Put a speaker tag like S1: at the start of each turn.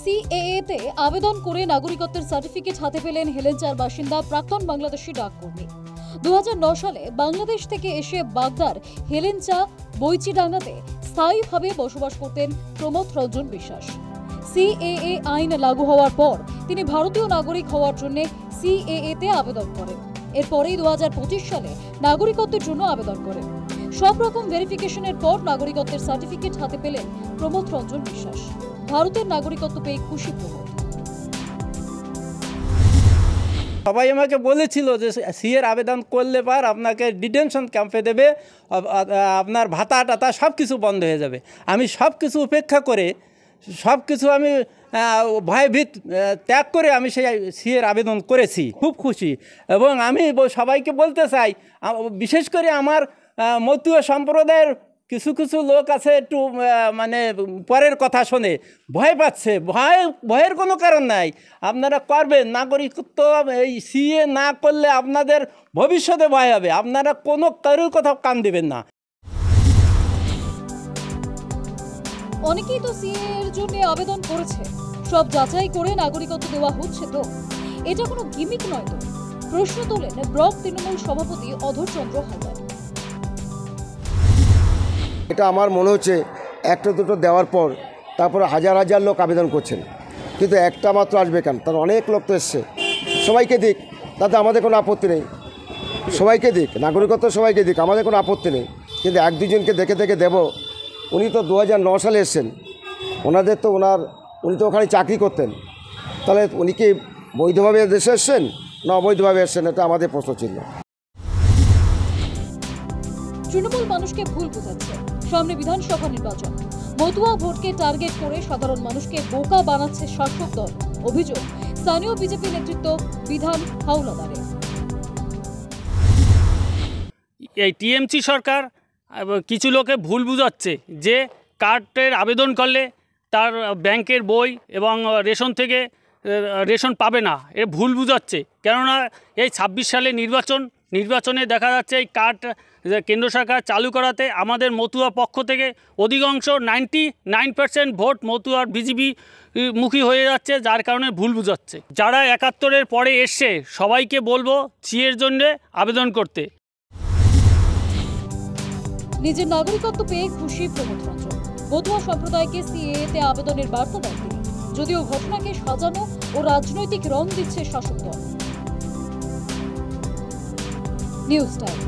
S1: CAA তে আবেদন করে নাগরিকত্বের সার্টিফিকেট হাতে পেলেন হেলেঞ্চার বাসিন্দা প্রাক্তন বাংলাদেশি ডাককর্মী। 2009 সালে বাংলাদেশ থেকে এসে বাগদার হেলেঞ্চা বইচিডাঙ্গাতে স্থায়ীভাবে বসবাস করতেন প্রমথ রঞ্জন বিশ্বাস। সিএএ আইন লাগু হওয়ার পর তিনি ভারতীয় নাগরিক হওয়ার জন্য সিএএ তে আবেদন করেন। এরপরেই 2025 সালে নাগরিকত্বের জন্য আবেদন করেন। সব রকম ভেরিফিকেশনের পর নাগরিকত্বের সার্টিফিকেট হাতে পেলেন প্রমথ রঞ্জন বিশ্বাস। ভারতের নাগরিকত্ব পেয়ে খুশি প্রমথ।
S2: সবাই আমাকে বলেছিল যে সিএর আবেদন করলে পার আপনাকে ডিটেনশন ক্যাম্পে দেবে, আপনার ভাতা টাতা সব কিছু বন্ধ হয়ে যাবে। আমি সব কিছু উপেক্ষা করে সব কিছু আমি ভয়ভীত ত্যাগ করে আমি সেই সিএর আবেদন করেছি। খুব খুশি। এবং আমি সবাইকে বলতে চাই, বিশেষ করে আমার মতুয়া সম্প্রদায়ের কিছু কিছু লোক আছে একটু মানে পরের কথা শুনে ভয় পাচ্ছে। ভয়ের কোনো কারণ নাই। আপনারা করবেন নাগরিকত্ব। এই সিএ না করলে আপনাদের ভবিষ্যতে ভয় হবে। আপনারা কোনো কারোর কথা কান দিবেন না।
S1: অনেকেই তো সিএ এর জন্য আবেদন করেছে, সব যাচাই করে নাগরিকত্ব দেওয়া হচ্ছে তো, এটা কোনো গিমিক নয় তো? প্রশ্ন তোলেন ব্লক তৃণমূল সভাপতি অধর চন্দ্র হালদার।
S3: এটা আমার মনে হচ্ছে একটা দুটো দেওয়ার পর তারপরে হাজার হাজার লোক আবেদন করছেন, কিন্তু একটা মাত্র আসবে কেন? তার অনেক লোক তো এসছে। সবাইকে দিক, তাতে আমাদের কোনো আপত্তি নেই। সবাইকে দিক, নাগরিকত্ব সবাইকে দিক, আমাদের কোনো আপত্তি নেই। কিন্তু এক দুজনকে দেখে দেখে দেব। উনি তো 2009 সালে এসছেন। উনি তো ওখানে চাকরি করতেন। তাহলে উনি কি বৈধভাবে দেশে এসছেন না অবৈধভাবে এসছেন? এটা আমাদের প্রশ্ন ছিল।
S1: তৃণমূল মানুষকে ভুল বোঝাচ্ছে। সামনে বিধানসভা নির্বাচন, মতুয়া ভোটকে টার্গেট করে সাধারণ মানুষকে বোকা বানাচ্ছে শাসক দল। অভিযোগ স্থানীয় বিজেপি নেতৃত্ব বিধান হাওলাদারে।
S4: এই টিএমসি সরকার কিছু লোকে ভুল বুঝাচ্ছে যে কার্ডের আবেদন করলে তার ব্যাংকের বই এবং রেশন থেকে রেশন পাবে না। এ ভুল বুঝাচ্ছে। কেননা এই 26 সালে নির্বাচনে দেখা যাচ্ছে এই কার্ড কেন্দ্র সরকার চালু করাতে আমাদের মতুয়া পক্ষ থেকে অধিকাংশ 99% ভোট মতুয়ার বিজেপি মুখী হয়ে যাচ্ছে, যার কারণে ভুল বুঝাচ্ছে। যারা 71-এর পরে এসছে সবাইকে বলবো সিএর জন্য আবেদন করতে।
S1: নিজের নাগরিকত্ব পেয়ে খুশি প্রমথ রঞ্জন। মতুয়া সম্প্রদায়কে সিএএ তে আবেদনের বার্তা দেন তিনি। যদিও ঘটনাকে সাজানো ও রাজনৈতিক রং দিচ্ছে শাসক দল। News time.